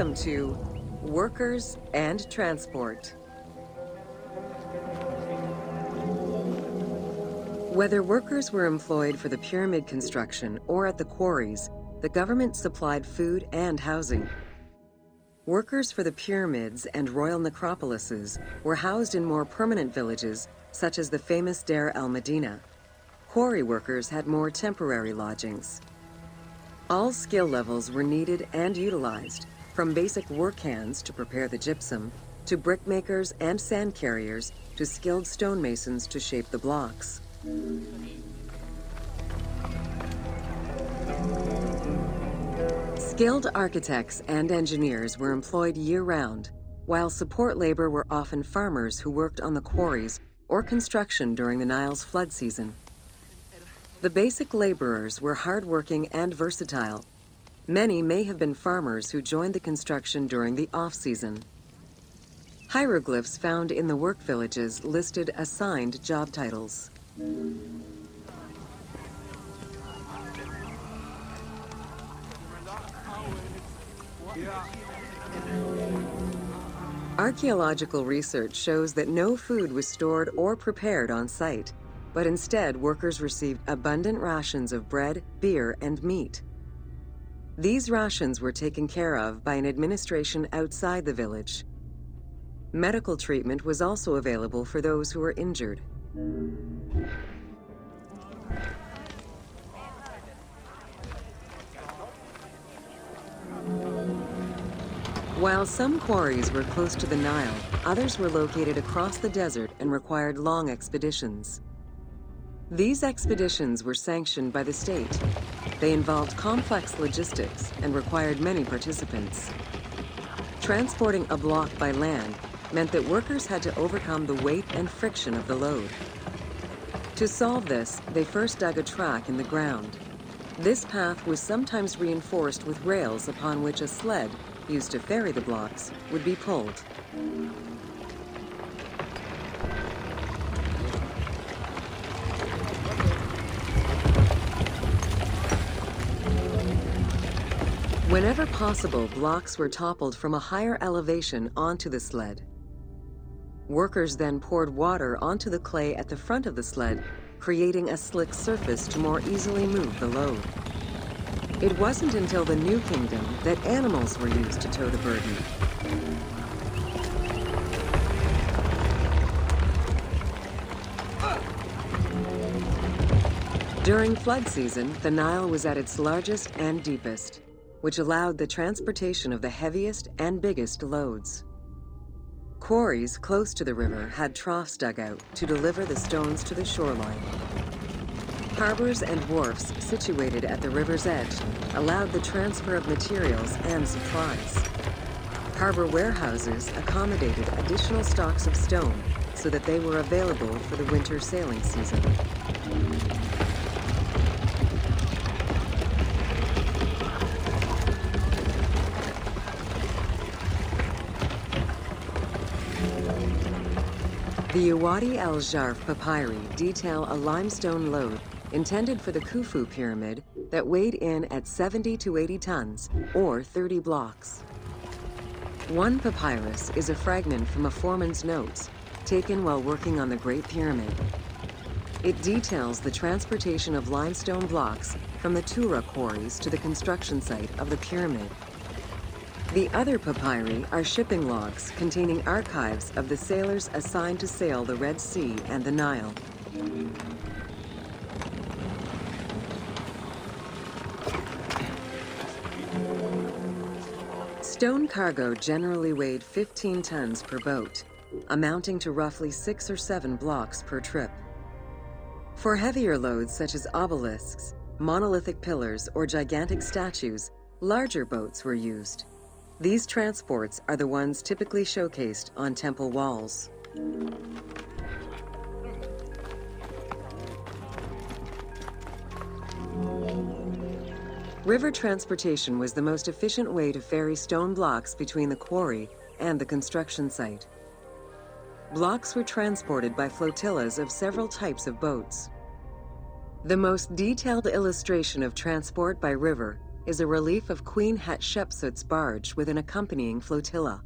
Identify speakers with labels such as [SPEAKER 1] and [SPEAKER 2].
[SPEAKER 1] Welcome to Workers and Transport. Whether workers were employed for the pyramid construction or at the quarries, the government supplied food and housing. Workers for the pyramids and royal necropolises were housed in more permanent villages, such as the famous Deir el-Medina. Quarry workers had more temporary lodgings. All skill levels were needed and utilized, from basic work hands to prepare the gypsum, to brickmakers and sand carriers, to skilled stonemasons to shape the blocks. Skilled architects and engineers were employed year-round, while support labor were often farmers who worked on the quarries or construction during the Nile's flood season. The basic laborers were hardworking and versatile. Many may have been farmers who joined the construction during the off-season. Hieroglyphs found in the work villages listed assigned job titles. Archaeological research shows that no food was stored or prepared on site, but instead workers received abundant rations of bread, beer, and meat. These rations were taken care of by an administration outside the village. Medical treatment was also available for those who were injured. While some quarries were close to the Nile, others were located across the desert and required long expeditions. These expeditions were sanctioned by the state. They involved complex logistics and required many participants. Transporting a block by land meant that workers had to overcome the weight and friction of the load. To solve this, they first dug a track in the ground. This path was sometimes reinforced with rails upon which a sled, used to ferry the blocks, would be pulled. Whenever possible, blocks were toppled from a higher elevation onto the sled. Workers then poured water onto the clay at the front of the sled, creating a slick surface to more easily move the load. It wasn't until the New Kingdom that animals were used to tow the burden. During flood season, the Nile was at its largest and deepest, which allowed the transportation of the heaviest and biggest loads. Quarries close to the river had troughs dug out to deliver the stones to the shoreline. Harbors and wharfs situated at the river's edge allowed the transfer of materials and supplies. Harbor warehouses accommodated additional stocks of stone so that they were available for the winter sailing season. The Wadi al-Jarf papyri detail a limestone load intended for the Khufu pyramid that weighed in at 70 to 80 tons, or 30 blocks. One papyrus is a fragment from a foreman's notes, taken while working on the Great Pyramid. It details the transportation of limestone blocks from the Tura quarries to the construction site of the pyramid. The other papyri are shipping logs containing archives of the sailors assigned to sail the Red Sea and the Nile. Stone cargo generally weighed 15 tons per boat, amounting to roughly 6 or 7 blocks per trip. For heavier loads such as obelisks, monolithic pillars, or gigantic statues, larger boats were used. These transports are the ones typically showcased on temple walls. River transportation was the most efficient way to ferry stone blocks between the quarry and the construction site. Blocks were transported by flotillas of several types of boats. The most detailed illustration of transport by river is a relief of Queen Hatshepsut's barge with an accompanying flotilla.